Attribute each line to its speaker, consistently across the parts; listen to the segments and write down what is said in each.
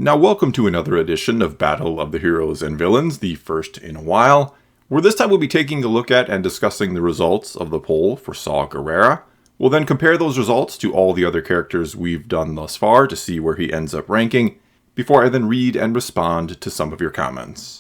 Speaker 1: Now welcome to another edition of Battle of the Heroes and Villains, the first in a while, where this time we'll be taking a look at and discussing the results of the poll for Saw Gerrera. We'll then compare those results to all the other characters we've done thus far to see where he ends up ranking, before I then read and respond to some of your comments.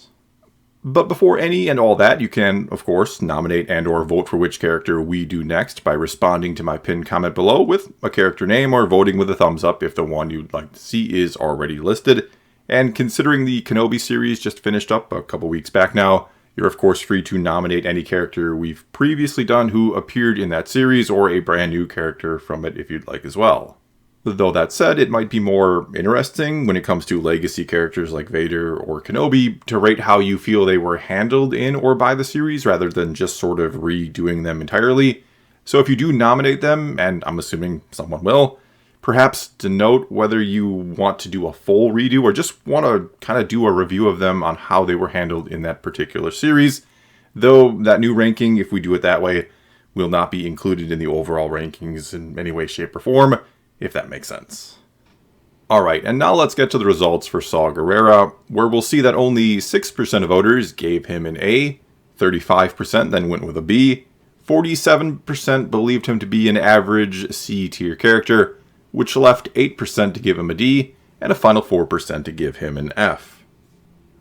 Speaker 1: But before any and all that, you can, of course, nominate and or vote for which character we do next by responding to my pinned comment below with a character name or voting with a thumbs up if the one you'd like to see is already listed. And considering the Kenobi series just finished up a couple weeks back now, you're of course free to nominate any character we've previously done who appeared in that series or a brand new character from it if you'd like as well. Though that said, it might be more interesting when it comes to legacy characters like Vader or Kenobi to rate how you feel they were handled in or by the series rather than just sort of redoing them entirely. So if you do nominate them, and I'm assuming someone will, perhaps denote whether you want to do a full redo or just want to kind of do a review of them on how they were handled in that particular series. Though that new ranking, if we do it that way, will not be included in the overall rankings in any way, shape, or form, if that makes sense. Alright, and now let's get to the results for Saw Gerrera, where we'll see that only 6% of voters gave him an A, 35% then went with a B, 47% believed him to be an average C-tier character, which left 8% to give him a D, and a final 4% to give him an F.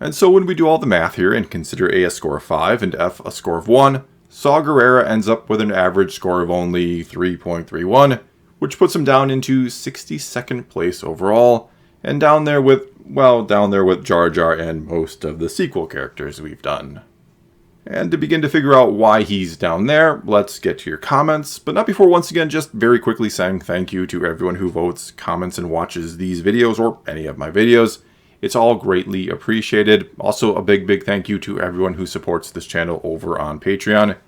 Speaker 1: And so when we do all the math here and consider A a score of 5 and F a score of 1, Saw Gerrera ends up with an average score of only 3.31, which puts him down into 62nd place overall, and down there with Jar Jar and most of the sequel characters we've done. And to begin to figure out why he's down there, let's get to your comments, but not before once again just very quickly saying thank you to everyone who votes, comments, and watches these videos, or any of my videos. It's all greatly appreciated. Also a big thank you to everyone who supports this channel over on Patreon.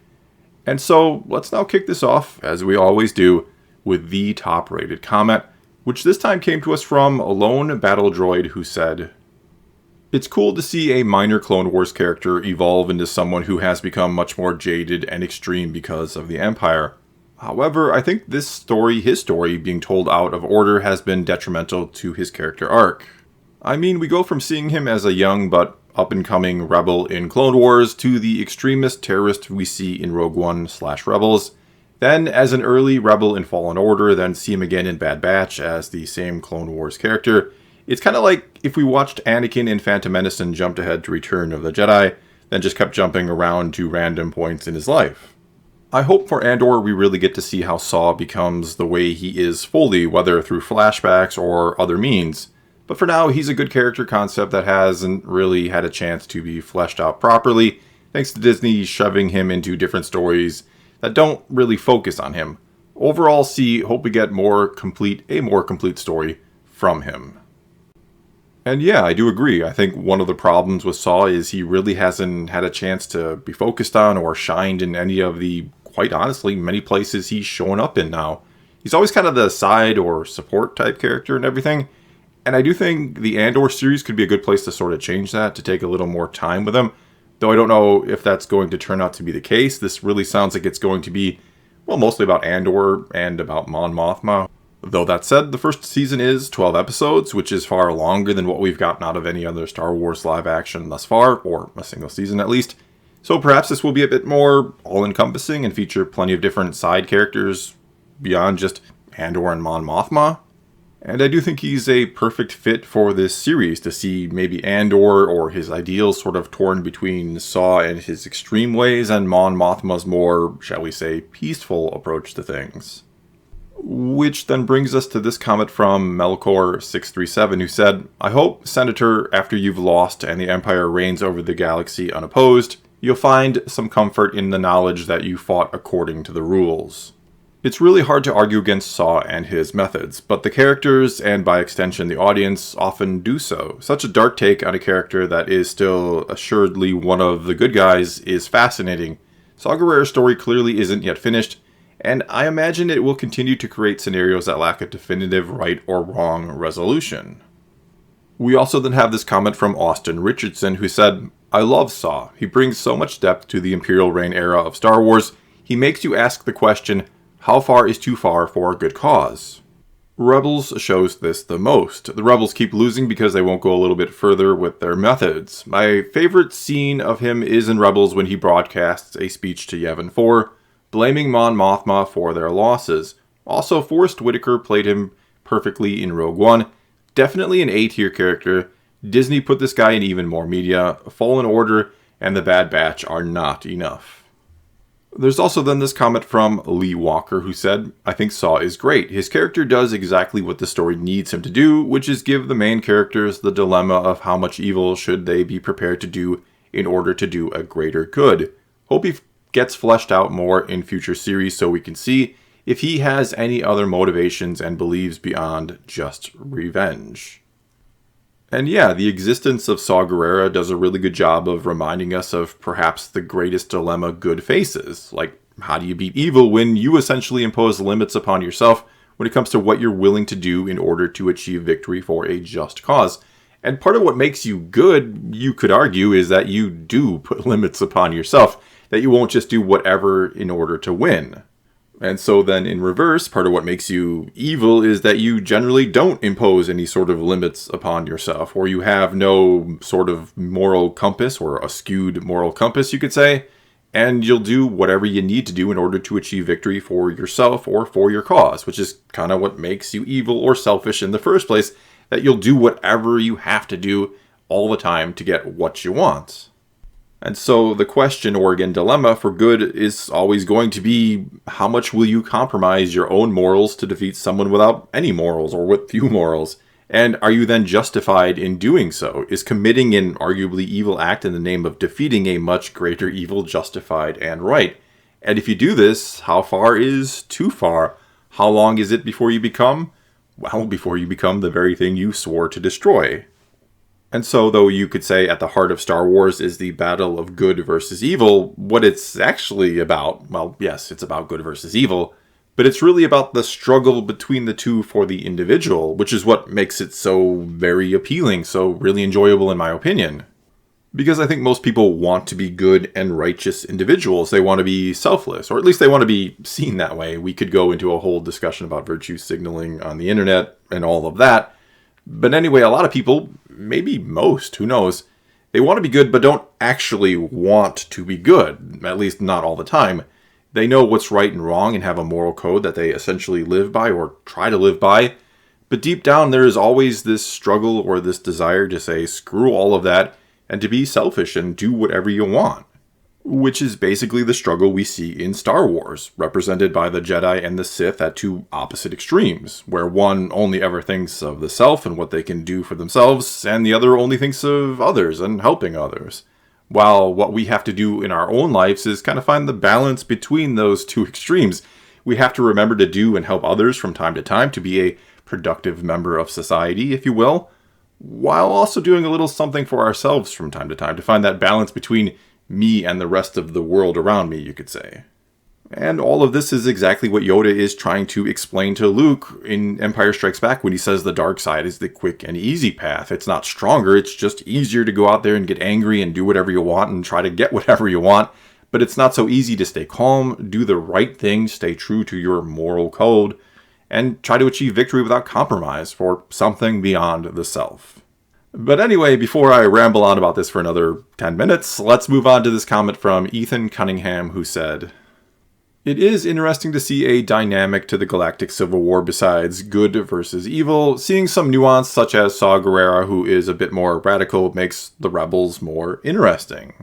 Speaker 1: And so let's now kick this off, as we always do, with the top rated comment, which this time came to us from a lone battle droid who said, "It's cool to see a minor Clone Wars character evolve into someone who has become much more jaded and extreme because of the Empire. However, I think his story being told out of order has been detrimental to his character arc. I mean, we go from seeing him as a young but up-and-coming rebel in Clone Wars to the extremist terrorist we see in Rogue One/Rebels, then as an early rebel in Fallen Order, then see him again in Bad Batch as the same Clone Wars character. It's kind of like if we watched Anakin in Phantom Menace and jumped ahead to Return of the Jedi, then just kept jumping around to random points in his life. I hope for Andor we really get to see how Saw becomes the way he is fully, whether through flashbacks or other means. But for now, he's a good character concept that hasn't really had a chance to be fleshed out properly, thanks to Disney shoving him into different stories that don't really focus on him. Overall, hope we get a more complete story from him." And yeah, I do agree. I think one of the problems with Saw is he really hasn't had a chance to be focused on or shined in any of the, quite honestly, many places he's shown up in now. He's always kind of the side or support type character and everything. And I do think the Andor series could be a good place to sort of change that, to take a little more time with him. Though I don't know if that's going to turn out to be the case. This really sounds like it's going to be, well, mostly about Andor and about Mon Mothma. Though that said, the first season is 12 episodes, which is far longer than what we've gotten out of any other Star Wars live action thus far, or a single season at least. So perhaps this will be a bit more all-encompassing and feature plenty of different side characters beyond just Andor and Mon Mothma. And I do think he's a perfect fit for this series, to see maybe Andor or his ideals sort of torn between Saw and his extreme ways and Mon Mothma's more, shall we say, peaceful approach to things. Which then brings us to this comment from Melkor637 who said, "I hope, Senator, after you've lost and the Empire reigns over the galaxy unopposed, you'll find some comfort in the knowledge that you fought according to the rules." It's really hard to argue against Saw and his methods, but the characters, and by extension the audience, often do so. Such a dark take on a character that is still assuredly one of the good guys is fascinating. Saw Gerrera's story clearly isn't yet finished, and I imagine it will continue to create scenarios that lack a definitive right or wrong resolution. We also then have this comment from Austin Richardson who said, "I love Saw. He brings so much depth to the Imperial Reign era of Star Wars. He makes you ask the question, how far is too far for a good cause?" Rebels shows this the most. The Rebels keep losing because they won't go a little bit further with their methods. My favorite scene of him is in Rebels when he broadcasts a speech to Yavin 4, blaming Mon Mothma for their losses. Also, Forrest Whitaker played him perfectly in Rogue One. Definitely an A-tier character. Disney put this guy in even more media. Fallen Order and The Bad Batch are not enough. There's also then this comment from Lee Walker who said, "I think Saw is great. His character does exactly what the story needs him to do, which is give the main characters the dilemma of how much evil should they be prepared to do in order to do a greater good. Hope he gets fleshed out more in future series so we can see if he has any other motivations and beliefs beyond just revenge." And yeah, the existence of Saw Gerrera does a really good job of reminding us of perhaps the greatest dilemma good faces. Like, how do you beat evil when you essentially impose limits upon yourself when it comes to what you're willing to do in order to achieve victory for a just cause? And part of what makes you good, you could argue, is that you do put limits upon yourself, that you won't just do whatever in order to win. And so then in reverse, part of what makes you evil is that you generally don't impose any sort of limits upon yourself, or you have no sort of moral compass, or a skewed moral compass, you could say, and you'll do whatever you need to do in order to achieve victory for yourself or for your cause, which is kind of what makes you evil or selfish in the first place, that you'll do whatever you have to do all the time to get what you want. And so the question, or again dilemma, for good is always going to be, how much will you compromise your own morals to defeat someone without any morals or with few morals? And are you then justified in doing so? Is committing an arguably evil act in the name of defeating a much greater evil justified and right? And if you do this, how far is too far? How long is it before you become? Well, before you become the very thing you swore to destroy. And so, though you could say at the heart of Star Wars is the battle of good versus evil, what it's actually about, well, yes, it's about good versus evil, but it's really about the struggle between the two for the individual, which is what makes it so very appealing, so really enjoyable in my opinion. Because I think most people want to be good and righteous individuals. They want to be selfless, or at least they want to be seen that way. We could go into a whole discussion about virtue signaling on the internet and all of that. But anyway, a lot of people, maybe most, who knows, they want to be good but don't actually want to be good, at least not all the time. They know what's right and wrong and have a moral code that they essentially live by or try to live by, but deep down there is always this struggle or this desire to say screw all of that and to be selfish and do whatever you want. Which is basically the struggle we see in Star Wars, represented by the Jedi and the Sith at two opposite extremes, where one only ever thinks of the self and what they can do for themselves, and the other only thinks of others and helping others. While what we have to do in our own lives is kind of find the balance between those two extremes. We have to remember to do and help others from time to time to be a productive member of society, if you will, while also doing a little something for ourselves from time to find that balance between me and the rest of the world around me, you could say. And all of this is exactly what Yoda is trying to explain to Luke in Empire Strikes Back when he says the dark side is the quick and easy path. It's not stronger, it's just easier to go out there and get angry and do whatever you want and try to get whatever you want. But it's not so easy to stay calm, do the right thing, stay true to your moral code, and try to achieve victory without compromise for something beyond the self. But anyway, before I ramble on about this for another 10 minutes, let's move on to this comment from Ethan Cunningham, who said, "It is interesting to see a dynamic to the Galactic Civil War besides good versus evil. Seeing some nuance such as Saw Gerrera, who is a bit more radical, makes the rebels more interesting."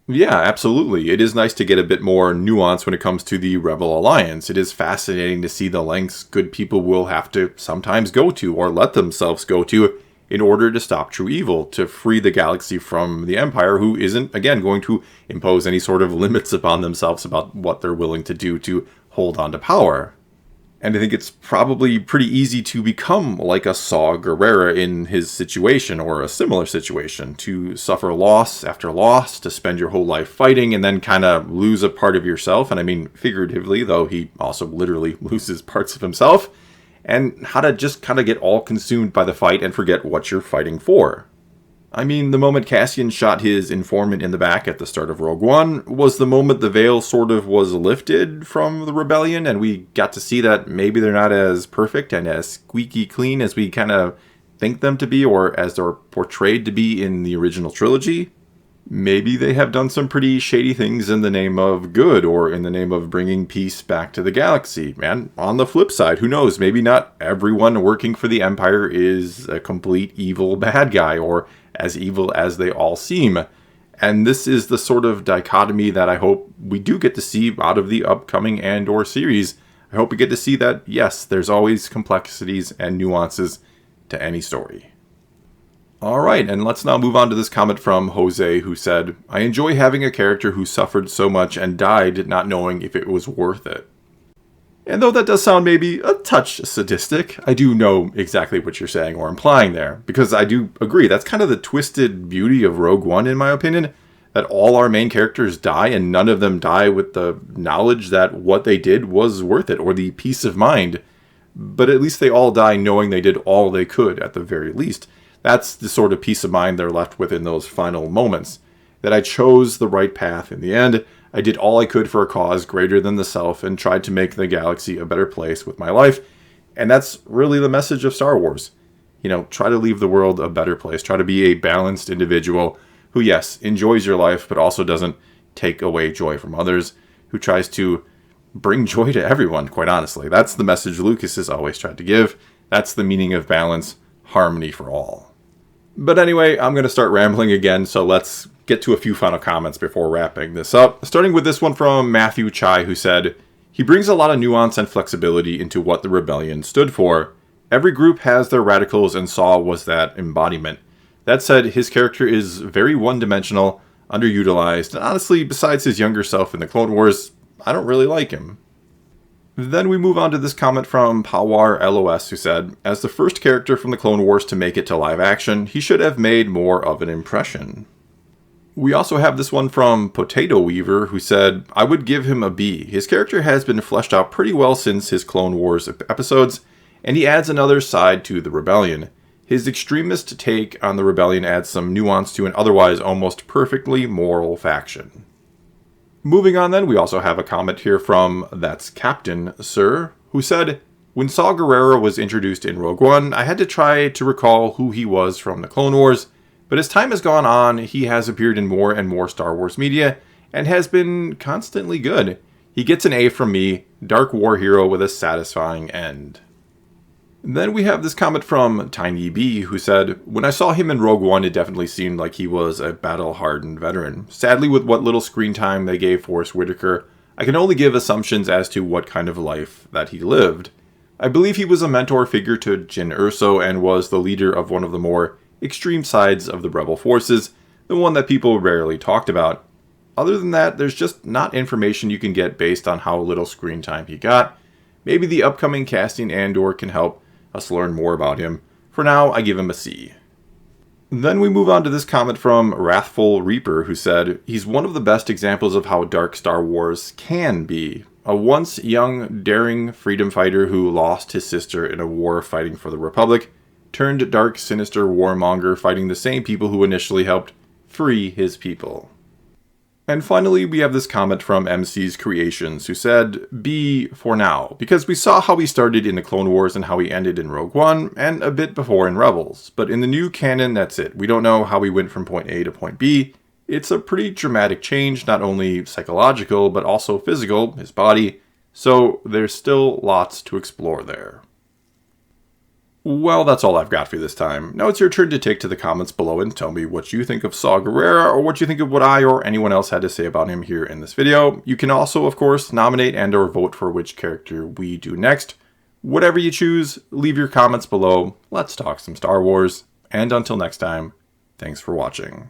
Speaker 1: Yeah, absolutely. It is nice to get a bit more nuance when it comes to the Rebel Alliance. It is fascinating to see the lengths good people will have to sometimes go to or let themselves go to in order to stop true evil, to free the galaxy from the Empire, who isn't, again, going to impose any sort of limits upon themselves about what they're willing to do to hold on to power. And I think it's probably pretty easy to become like a Saw Gerrera in his situation, or a similar situation, to suffer loss after loss, to spend your whole life fighting, and then kind of lose a part of yourself, and I mean figuratively, though he also literally loses parts of himself, and how to just kind of get all consumed by the fight and forget what you're fighting for. I mean, the moment Cassian shot his informant in the back at the start of Rogue One was the moment the veil sort of was lifted from the rebellion, and we got to see that maybe they're not as perfect and as squeaky clean as we kind of think them to be, or as they're portrayed to be in the original trilogy. Maybe they have done some pretty shady things in the name of good, or in the name of bringing peace back to the galaxy. And on the flip side, who knows, maybe not everyone working for the Empire is a complete evil bad guy, or as evil as they all seem. And this is the sort of dichotomy that I hope we do get to see out of the upcoming Andor series. I hope we get to see that, yes, there's always complexities and nuances to any story. Alright, and let's now move on to this comment from Jose, who said, I enjoy having a character who suffered so much and died not knowing if it was worth it. And though that does sound maybe a touch sadistic, I do know exactly what you're saying or implying there, because I do agree, that's kind of the twisted beauty of Rogue One in my opinion, that all our main characters die and none of them die with the knowledge that what they did was worth it, or the peace of mind, but at least they all die knowing they did all they could at the very least. That's the sort of peace of mind they're left with in those final moments. That I chose the right path in the end. I did all I could for a cause greater than the self and tried to make the galaxy a better place with my life. And that's really the message of Star Wars. You know, try to leave the world a better place. Try to be a balanced individual who, yes, enjoys your life, but also doesn't take away joy from others. Who tries to bring joy to everyone, quite honestly. That's the message Lucas has always tried to give. That's the meaning of balance, harmony for all. But anyway, I'm going to start rambling again, so let's get to a few final comments before wrapping this up. Starting with this one from Matthew Chai, who said, he brings a lot of nuance and flexibility into what the rebellion stood for. Every group has their radicals, and Saw was that embodiment. That said, his character is very one-dimensional, underutilized, and honestly, besides his younger self in the Clone Wars, I don't really like him. Then we move on to this comment from Pawar LOS, who said, as the first character from the Clone Wars to make it to live action, he should have made more of an impression. We also have this one from Potato Weaver, who said, I would give him a B. His character has been fleshed out pretty well since his Clone Wars episodes, and he adds another side to the rebellion. His extremist take on the rebellion adds some nuance to an otherwise almost perfectly moral faction. Moving on then, we also have a comment here from That's Captain Sir, who said, when Saw Gerrera was introduced in Rogue One, I had to try to recall who he was from the Clone Wars, but as time has gone on, he has appeared in more and more Star Wars media, and has been constantly good. He gets an A from me, dark war hero with a satisfying end. Then we have this comment from Tiny B, who said, when I saw him in Rogue One, it definitely seemed like he was a battle-hardened veteran. Sadly, with what little screen time they gave Forrest Whitaker, I can only give assumptions as to what kind of life that he lived. I believe he was a mentor figure to Jyn Erso and was the leader of one of the more extreme sides of the Rebel forces, the one that people rarely talked about. Other than that, there's just not information you can get based on how little screen time he got. Maybe the upcoming casting Andor can help us learn more about him. For now, I give him a C. Then we move on to this comment from Wrathful Reaper, who said, he's one of the best examples of how dark Star Wars can be. A once young, daring freedom fighter who lost his sister in a war fighting for the Republic, turned dark, sinister warmonger fighting the same people who initially helped free his people. And finally, we have this comment from MC's Creations, who said, B for now, because we saw how he started in the Clone Wars and how he ended in Rogue One, and a bit before in Rebels. But in the new canon, that's it. We don't know how he went from point A to point B. It's a pretty dramatic change, not only psychological, but also physical, his body. So there's still lots to explore there. Well, that's all I've got for you this time. Now it's your turn to take to the comments below and tell me what you think of Saw Gerrera, or what you think of what I or anyone else had to say about him here in this video. You can also, of course, nominate and or vote for which character we do next. Whatever you choose, leave your comments below. Let's talk some Star Wars. And until next time, thanks for watching.